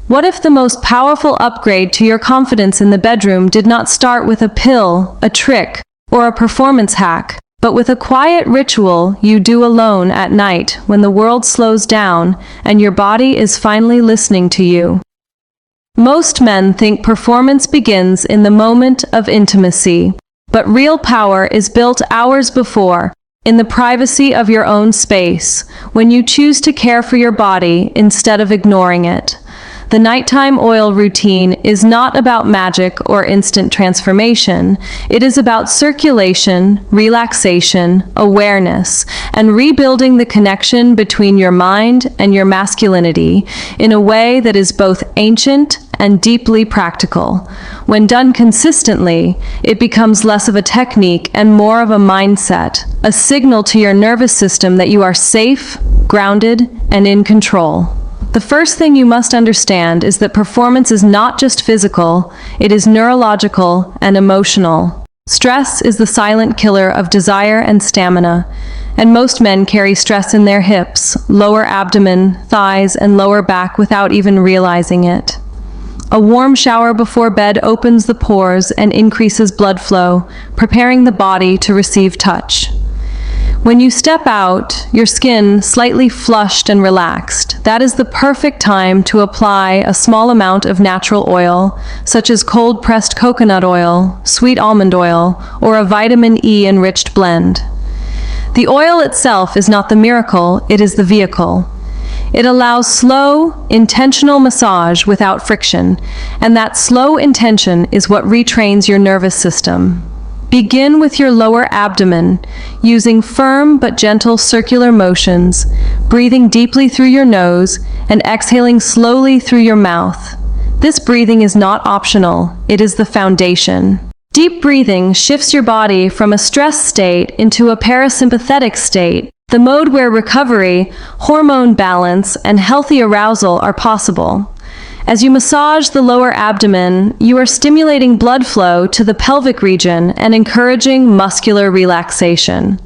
What if the most powerful upgrade to your confidence in the bedroom did not start with a pill, a trick, or a performance hack, but with a quiet ritual you do alone at night when the world slows down and your body is finally listening to you? Most men think performance begins in the moment of intimacy, but real power is built hours before, in the privacy of your own space, when you choose to care for your body instead of ignoring it. The nighttime oil routine is not about magic or instant transformation. It is about circulation, relaxation, awareness, and rebuilding the connection between your mind and your masculinity in a way that is both ancient and deeply practical. When done consistently, it becomes less of a technique and more of a mindset, a signal to your nervous system that you are safe, grounded, and in control. The first thing you must understand is that performance is not just physical, it is neurological and emotional. Stress is the silent killer of desire and stamina, and most men carry stress in their hips, lower abdomen, thighs, and lower back without even realizing it. A warm shower before bed opens the pores and increases blood flow, preparing the body to receive touch. When you step out, your skin slightly flushed and relaxed. That is the perfect time to apply a small amount of natural oil, such as cold-pressed coconut oil, sweet almond oil, or a vitamin E-enriched blend. The oil itself is not the miracle, it is the vehicle. It allows slow, intentional massage without friction, and that slow intention is what retrains your nervous system. Begin with your lower abdomen, using firm but gentle circular motions, breathing deeply through your nose and exhaling slowly through your mouth. This breathing is not optional, it is the foundation. Deep breathing shifts your body from a stress state into a parasympathetic state, the mode where recovery, hormone balance, and healthy arousal are possible. As you massage the lower abdomen, you are stimulating blood flow to the pelvic region and encouraging muscular relaxation.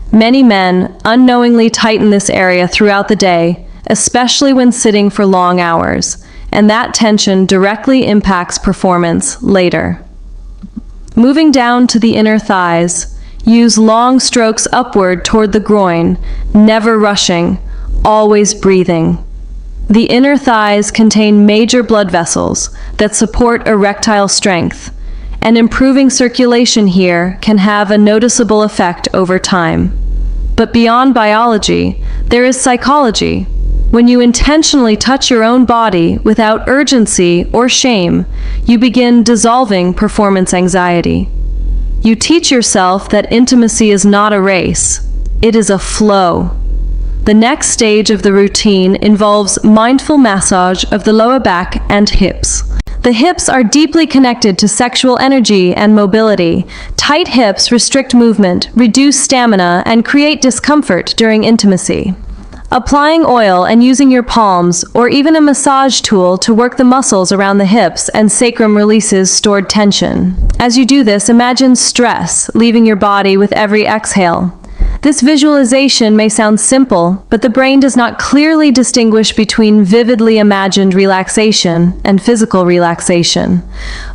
Many men unknowingly tighten this area throughout the day, especially when sitting for long hours, and that tension directly impacts performance later. Moving down to the inner thighs, use long strokes upward toward the groin, never rushing, always breathing. The inner thighs contain major blood vessels that support erectile strength, and improving circulation here can have a noticeable effect over time. But beyond biology, there is psychology. When you intentionally touch your own body without urgency or shame, you begin dissolving performance anxiety. You teach yourself that intimacy is not a race, it is a flow. The next stage of the routine involves mindful massage of the lower back and hips. The hips are deeply connected to sexual energy and mobility. Tight hips restrict movement, reduce stamina, and create discomfort during intimacy. Applying oil and using your palms or even a massage tool to work the muscles around the hips and sacrum releases stored tension. As you do this, imagine stress leaving your body with every exhale. This visualization may sound simple, but the brain does not clearly distinguish between vividly imagined relaxation and physical relaxation.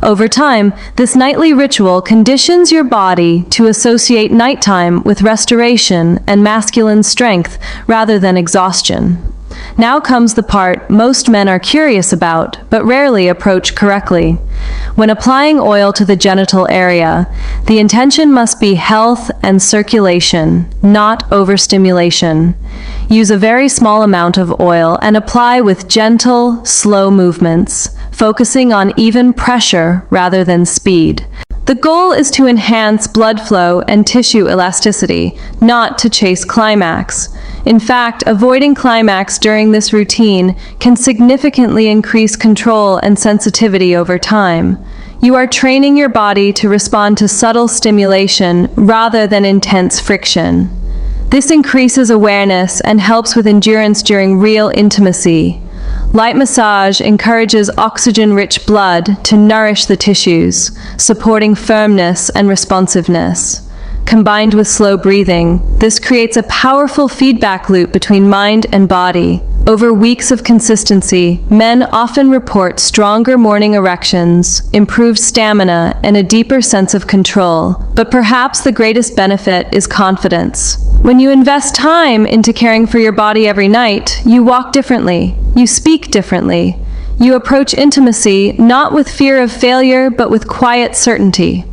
Over time, this nightly ritual conditions your body to associate nighttime with restoration and masculine strength rather than exhaustion. Now comes the part most men are curious about, but rarely approach correctly. When applying oil to the genital area, the intention must be health and circulation, not overstimulation. Use a very small amount of oil and apply with gentle, slow movements, focusing on even pressure rather than speed. The goal is to enhance blood flow and tissue elasticity, not to chase climax. In fact, avoiding climax during this routine can significantly increase control and sensitivity over time. You are training your body to respond to subtle stimulation rather than intense friction. This increases awareness and helps with endurance during real intimacy. Light massage encourages oxygen-rich blood to nourish the tissues, supporting firmness and responsiveness. combined with slow breathing. This creates a powerful feedback loop between mind and body. Over weeks of consistency, men often report stronger morning erections, improved stamina, and a deeper sense of control. But perhaps the greatest benefit is confidence. When you invest time into caring for your body every night, you walk differently, you speak differently. You approach intimacy not with fear of failure, but with quiet certainty.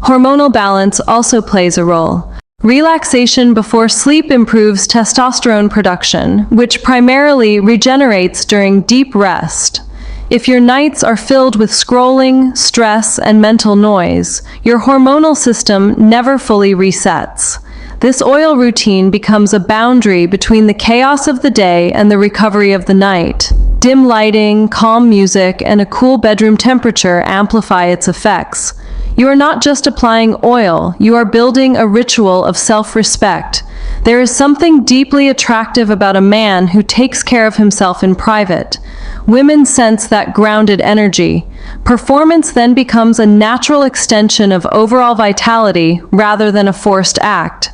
Hormonal balance also plays a role. Relaxation before sleep improves testosterone production, which primarily regenerates during deep rest. If your nights are filled with scrolling, stress, and mental noise, your hormonal system never fully resets. This oil routine becomes a boundary between the chaos of the day and the recovery of the night. Dim lighting, calm music, and a cool bedroom temperature amplify its effects. You are not just applying oil, you are building a ritual of self-respect. There is something deeply attractive about a man who takes care of himself in private. Women sense that grounded energy. Performance then becomes a natural extension of overall vitality rather than a forced act.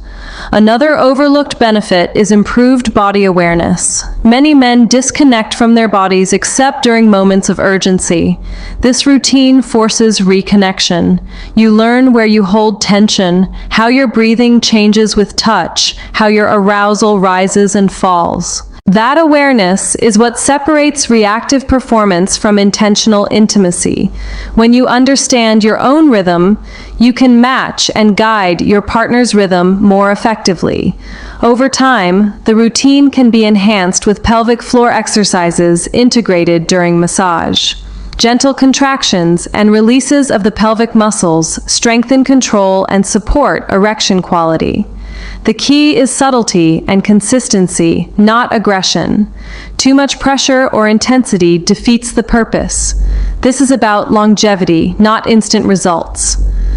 Another overlooked benefit is improved body awareness. Many men disconnect from their bodies except during moments of urgency. This routine forces reconnection. You learn where you hold tension, how your breathing changes with touch, how your arousal rises and falls. That awareness is what separates reactive performance from intentional intimacy. When you understand your own rhythm, you can match and guide your partner's rhythm more effectively. Over time, the routine can be enhanced with pelvic floor exercises integrated during massage. Gentle contractions and releases of the pelvic muscles strengthen control and support erection quality. The key is subtlety and consistency, not aggression. Too much pressure or intensity defeats the purpose. This is about longevity, not instant results.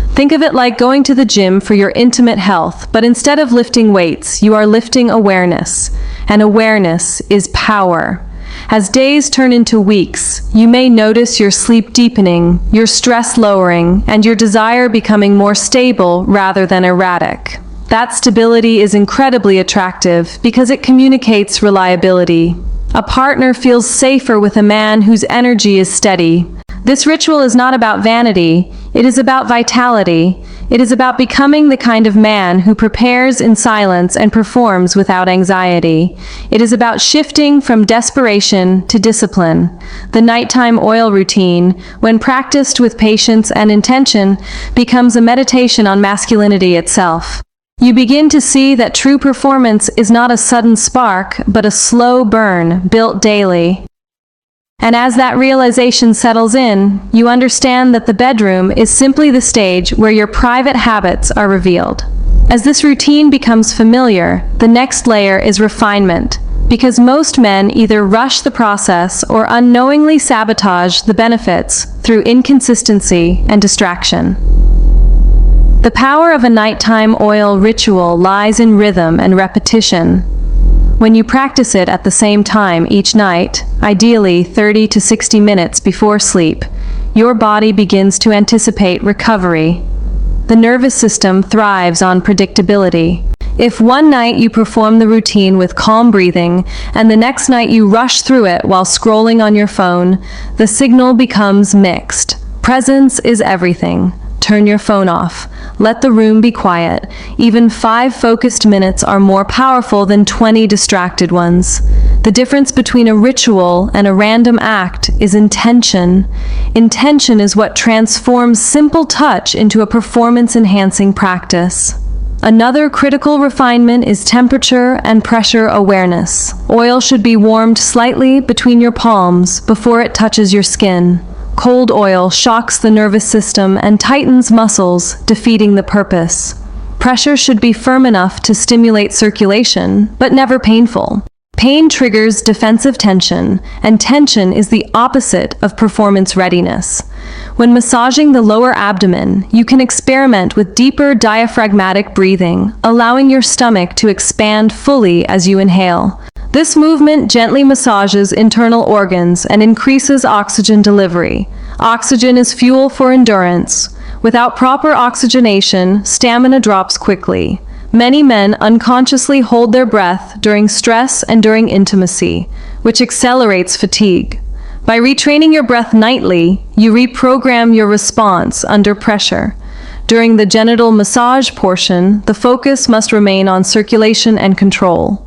Think of it like going to the gym for your intimate health, but instead of lifting weights, you are lifting awareness. And awareness is power. As days turn into weeks, you may notice your sleep deepening, your stress lowering, and your desire becoming more stable rather than erratic. That stability is incredibly attractive because it communicates reliability. A partner feels safer with a man whose energy is steady. This ritual is not about vanity, it is about vitality. It is about becoming the kind of man who prepares in silence and performs without anxiety. It is about shifting from desperation to discipline. The nighttime oil routine, when practiced with patience and intention, becomes a meditation on masculinity itself. You begin to see that true performance is not a sudden spark, but a slow burn built daily. And as that realization settles in, you understand that the bedroom is simply the stage where your private habits are revealed. As this routine becomes familiar, the next layer is refinement, because most men either rush the process or unknowingly sabotage the benefits through inconsistency and distraction. The power of a nighttime oil ritual lies in rhythm and repetition. When you practice it at the same time each night, ideally 30 to 60 minutes before sleep, your body begins to anticipate recovery. The nervous system thrives on predictability. If one night you perform the routine with calm breathing, and the next night you rush through it while scrolling on your phone, the signal becomes mixed. Presence is everything. Turn your phone off. Let the room be quiet. Even 5 focused minutes are more powerful than 20 distracted ones. The difference between a ritual and a random act is intention. Intention is what transforms simple touch into a performance-enhancing practice. Another critical refinement is temperature and pressure awareness. Oil should be warmed slightly between your palms before it touches your skin. Cold oil shocks the nervous system and tightens muscles, defeating the purpose. Pressure should be firm enough to stimulate circulation, but never painful. Pain triggers defensive tension, and tension is the opposite of performance readiness. When massaging the lower abdomen, you can experiment with deeper diaphragmatic breathing, allowing your stomach to expand fully as you inhale. This movement gently massages internal organs and increases oxygen delivery. Oxygen is fuel for endurance. Without proper oxygenation, stamina drops quickly. Many men unconsciously hold their breath during stress and during intimacy, which accelerates fatigue. By retraining your breath nightly, you reprogram your response under pressure. During the genital massage portion, the focus must remain on circulation and control.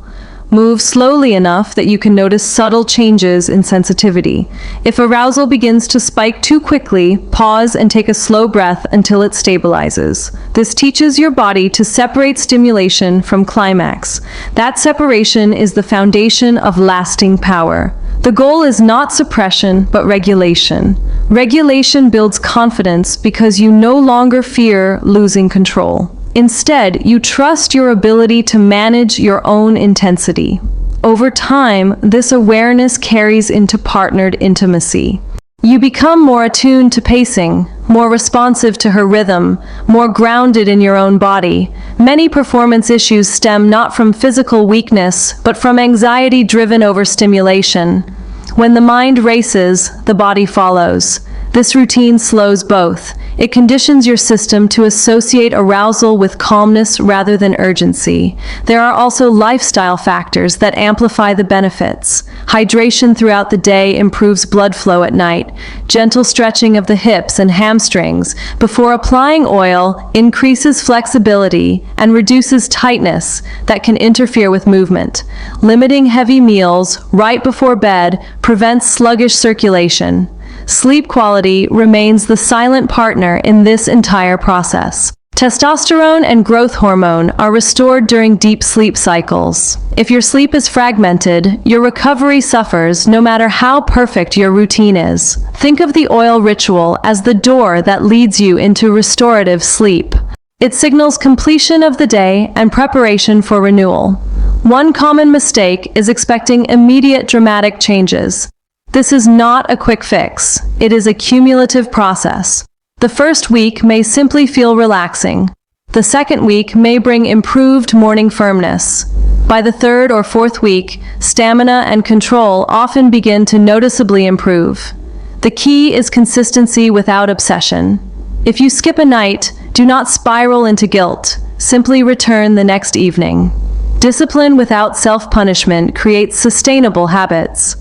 Move slowly enough that you can notice subtle changes in sensitivity. If arousal begins to spike too quickly, pause and take a slow breath until it stabilizes. This teaches your body to separate stimulation from climax. That separation is the foundation of lasting power. The goal is not suppression, but regulation. Regulation builds confidence because you no longer fear losing control. Instead, you trust your ability to manage your own intensity. Over time, this awareness carries into partnered intimacy. You become more attuned to pacing, more responsive to her rhythm, more grounded in your own body. Many performance issues stem not from physical weakness, but from anxiety-driven overstimulation. When the mind races, the body follows. This routine slows both. It conditions your system to associate arousal with calmness rather than urgency. There are also lifestyle factors that amplify the benefits. Hydration throughout the day improves blood flow at night. Gentle stretching of the hips and hamstrings before applying oil increases flexibility and reduces tightness that can interfere with movement. Limiting heavy meals right before bed prevents sluggish circulation. Sleep quality remains the silent partner in this entire process. Testosterone and growth hormone are restored during deep sleep cycles. If your sleep is fragmented, your recovery suffers no matter how perfect your routine is. Think of the oil ritual as the door that leads you into restorative sleep. It signals completion of the day and preparation for renewal. One common mistake is expecting immediate dramatic changes. This is not a quick fix. It is a cumulative process. The first week may simply feel relaxing. The second week may bring improved morning firmness. By the third or fourth week, stamina and control often begin to noticeably improve. The key is consistency without obsession. If you skip a night, do not spiral into guilt. Simply return the next evening. Discipline without self-punishment creates sustainable habits.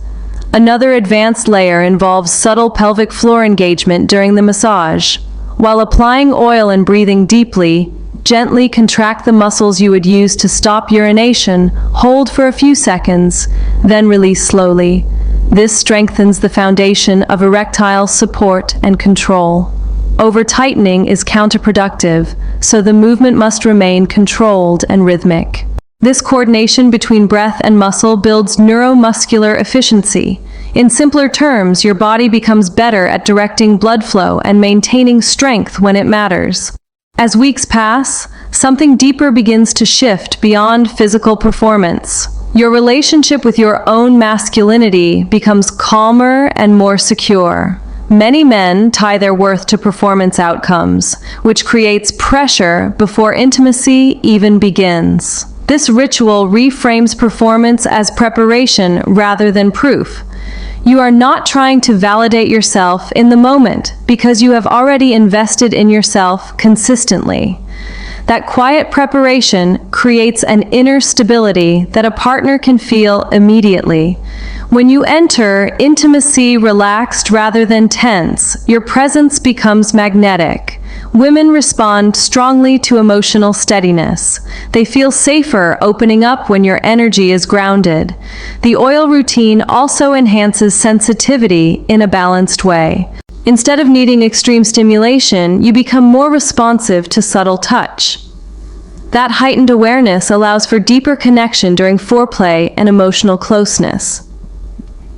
Another advanced layer involves subtle pelvic floor engagement during the massage. While applying oil and breathing deeply, gently contract the muscles you would use to stop urination, hold for a few seconds, then release slowly. This strengthens the foundation of erectile support and control. Over-tightening is counterproductive, so the movement must remain controlled and rhythmic. This coordination between breath and muscle builds neuromuscular efficiency. In simpler terms, your body becomes better at directing blood flow and maintaining strength when it matters. As weeks pass, something deeper begins to shift beyond physical performance. Your relationship with your own masculinity becomes calmer and more secure. Many men tie their worth to performance outcomes, which creates pressure before intimacy even begins. This ritual reframes performance as preparation rather than proof. You are not trying to validate yourself in the moment because you have already invested in yourself consistently. That quiet preparation creates an inner stability that a partner can feel immediately. When you enter intimacy relaxed rather than tense, your presence becomes magnetic. Women respond strongly to emotional steadiness. They feel safer opening up when your energy is grounded. The oil routine also enhances sensitivity in a balanced way. Instead of needing extreme stimulation, you become more responsive to subtle touch. That heightened awareness allows for deeper connection during foreplay and emotional closeness.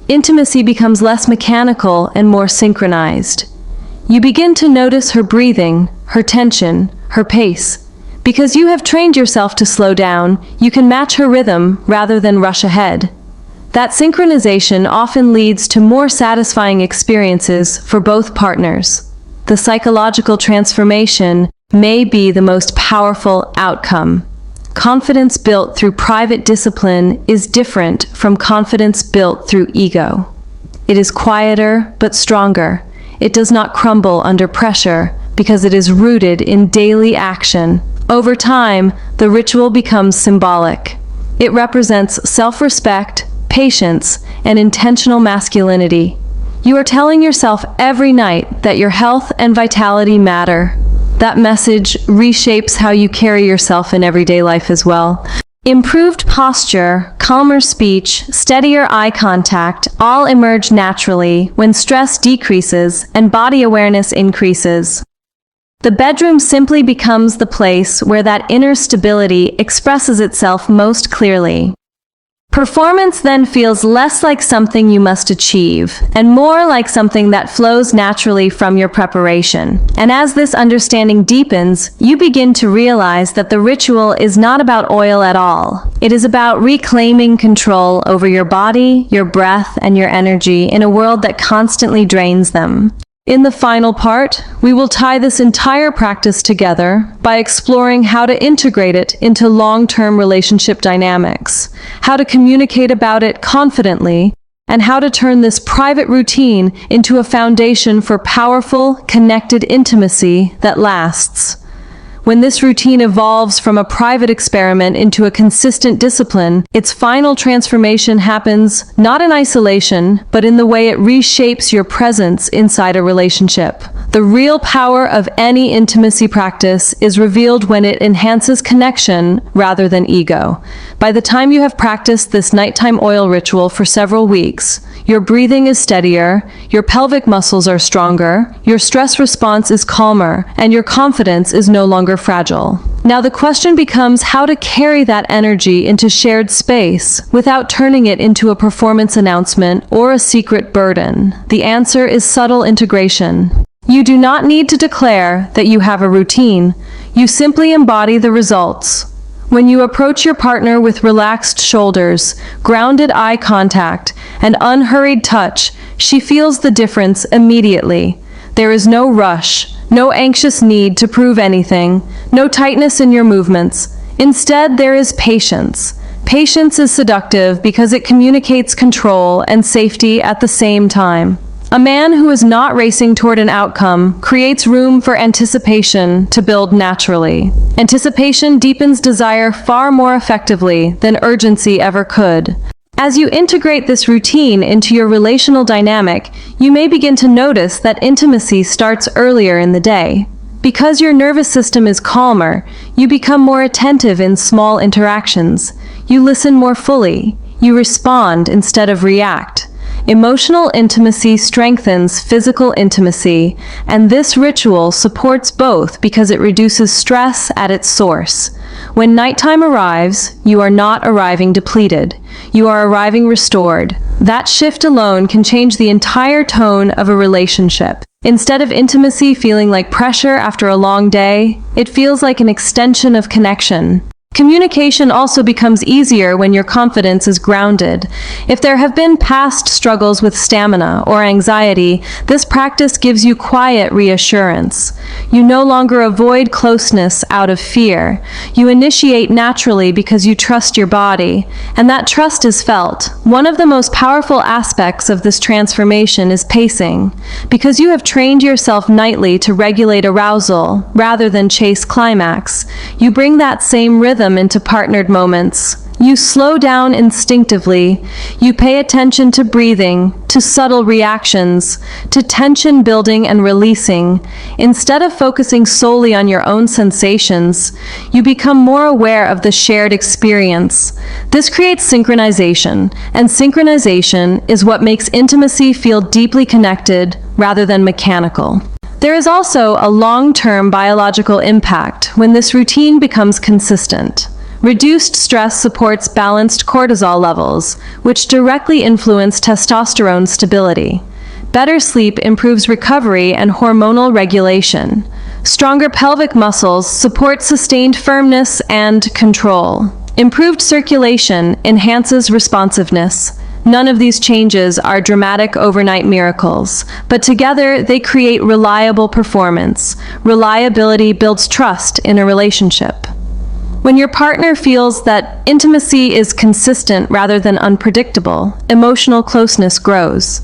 Intimacy becomes less mechanical and more synchronized. You begin to notice her breathing, her tension, her pace. Because you have trained yourself to slow down, you can match her rhythm rather than rush ahead. That synchronization often leads to more satisfying experiences for both partners. The psychological transformation may be the most powerful outcome. Confidence built through private discipline is different from confidence built through ego. It is quieter but stronger. It does not crumble under pressure, because it is rooted in daily action. Over time, the ritual becomes symbolic. It represents self-respect, patience, and intentional masculinity. You are telling yourself every night that your health and vitality matter. That message reshapes how you carry yourself in everyday life as well. Improved posture, calmer speech, steadier eye contact all emerge naturally when stress decreases and body awareness increases. The bedroom simply becomes the place where that inner stability expresses itself most clearly. Performance then feels less like something you must achieve, and more like something that flows naturally from your preparation. And as this understanding deepens, you begin to realize that the ritual is not about oil at all. It is about reclaiming control over your body, your breath, and your energy in a world that constantly drains them. In the final part, we will tie this entire practice together by exploring how to integrate it into long-term relationship dynamics, how to communicate about it confidently, and how to turn this private routine into a foundation for powerful, connected intimacy that lasts. When this routine evolves from a private experiment into a consistent discipline, its final transformation happens not in isolation, but in the way it reshapes your presence inside a relationship. The real power of any intimacy practice is revealed when it enhances connection rather than ego. By the time you have practiced this nighttime oil ritual for several weeks, your breathing is steadier, your pelvic muscles are stronger, your stress response is calmer, and your confidence is no longer fragile. Now the question becomes how to carry that energy into shared space without turning it into a performance announcement or a secret burden. The answer is subtle integration. You do not need to declare that you have a routine. You simply embody the results. When you approach your partner with relaxed shoulders, grounded eye contact, and unhurried touch, she feels the difference immediately. There is no rush, no anxious need to prove anything, no tightness in your movements. Instead, there is patience. Patience is seductive because it communicates control and safety at the same time. A man who is not racing toward an outcome creates room for anticipation to build naturally. Anticipation deepens desire far more effectively than urgency ever could. As you integrate this routine into your relational dynamic, you may begin to notice that intimacy starts earlier in the day. Because your nervous system is calmer, you become more attentive in small interactions. You listen more fully. You respond instead of react. Emotional intimacy strengthens physical intimacy, and this ritual supports both because it reduces stress at its source. When nighttime arrives, you are not arriving depleted. You are arriving restored. That shift alone can change the entire tone of a relationship. Instead of intimacy feeling like pressure after a long day, it feels like an extension of connection. Communication also becomes easier when your confidence is grounded. If there have been past struggles with stamina or anxiety, this practice gives you quiet reassurance. You no longer avoid closeness out of fear. You initiate naturally because you trust your body, and that trust is felt. One of the most powerful aspects of this transformation is pacing. Because you have trained yourself nightly to regulate arousal rather than chase climax, you bring that same rhythm into partnered moments. You slow down instinctively. You pay attention to breathing, to subtle reactions, to tension building and releasing. Instead of focusing solely on your own sensations, you become more aware of the shared experience. This creates synchronization, and synchronization is what makes intimacy feel deeply connected rather than mechanical. There is also a long-term biological impact when this routine becomes consistent. Reduced stress supports balanced cortisol levels, which directly influence testosterone stability. Better sleep improves recovery and hormonal regulation. Stronger pelvic muscles support sustained firmness and control. Improved circulation enhances responsiveness. None of these changes are dramatic overnight miracles, but together they create reliable performance. Reliability builds trust in a relationship. When your partner feels that intimacy is consistent rather than unpredictable, emotional closeness grows.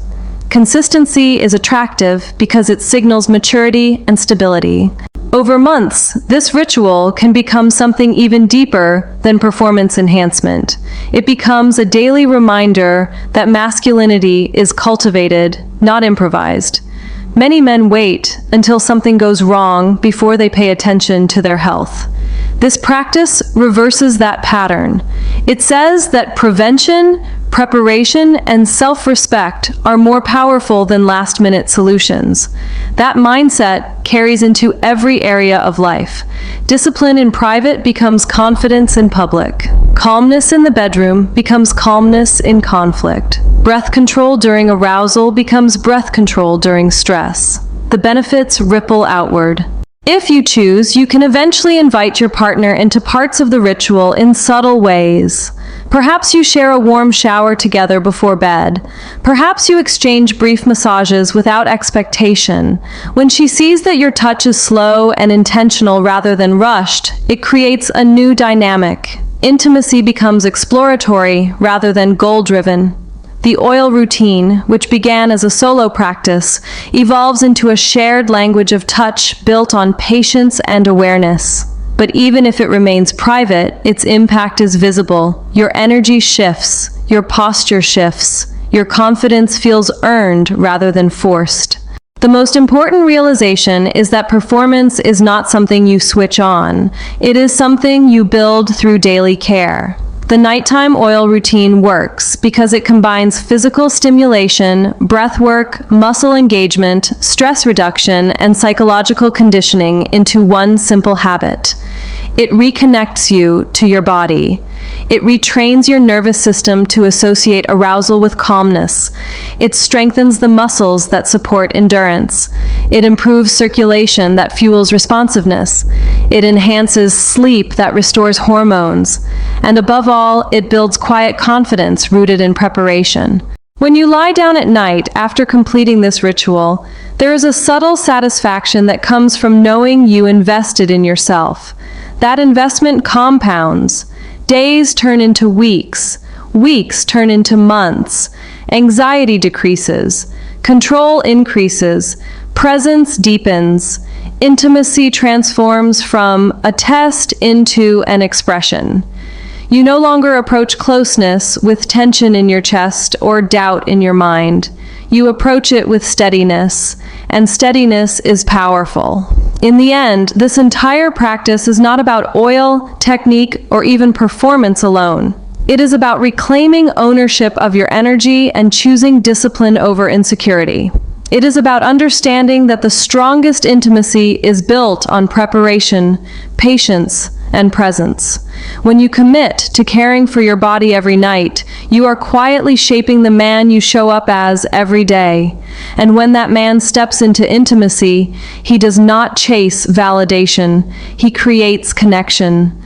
Consistency is attractive because it signals maturity and stability. Over months, this ritual can become something even deeper than performance enhancement. It becomes a daily reminder that masculinity is cultivated, not improvised. Many men wait until something goes wrong before they pay attention to their health. This practice reverses that pattern. It says that prevention, preparation, and self-respect are more powerful than last-minute solutions. That mindset carries into every area of life. Discipline in private becomes confidence in public. Calmness in the bedroom becomes calmness in conflict. Breath control during arousal becomes breath control during stress. The benefits ripple outward. If you choose, you can eventually invite your partner into parts of the ritual in subtle ways. Perhaps you share a warm shower together before bed. Perhaps you exchange brief massages without expectation. When she sees that your touch is slow and intentional rather than rushed, it creates a new dynamic. Intimacy becomes exploratory rather than goal-driven. The oil routine, which began as a solo practice, evolves into a shared language of touch built on patience and awareness. But even if it remains private, its impact is visible. Your energy shifts, your posture shifts, your confidence feels earned rather than forced. The most important realization is that performance is not something you switch on. It is something you build through daily care. The nighttime oil routine works because it combines physical stimulation, breath work, muscle engagement, stress reduction, and psychological conditioning into one simple habit. It reconnects you to your body. It retrains your nervous system to associate arousal with calmness. It strengthens the muscles that support endurance. It improves circulation that fuels responsiveness. It enhances sleep that restores hormones. And above all, it builds quiet confidence rooted in preparation. When you lie down at night after completing this ritual, there is a subtle satisfaction that comes from knowing you invested in yourself. That investment compounds. Days turn into weeks. Weeks turn into months. Anxiety decreases. Control increases. Presence deepens. Intimacy transforms from a test into an expression. You no longer approach closeness with tension in your chest or doubt in your mind. You approach it with steadiness, and steadiness is powerful. In the end, this entire practice is not about oil, technique, or even performance alone. It is about reclaiming ownership of your energy and choosing discipline over insecurity. It is about understanding that the strongest intimacy is built on preparation, patience, and presence. When you commit to caring for your body every night, you are quietly shaping the man you show up as every day. And when that man steps into intimacy, he does not chase validation, he creates connection.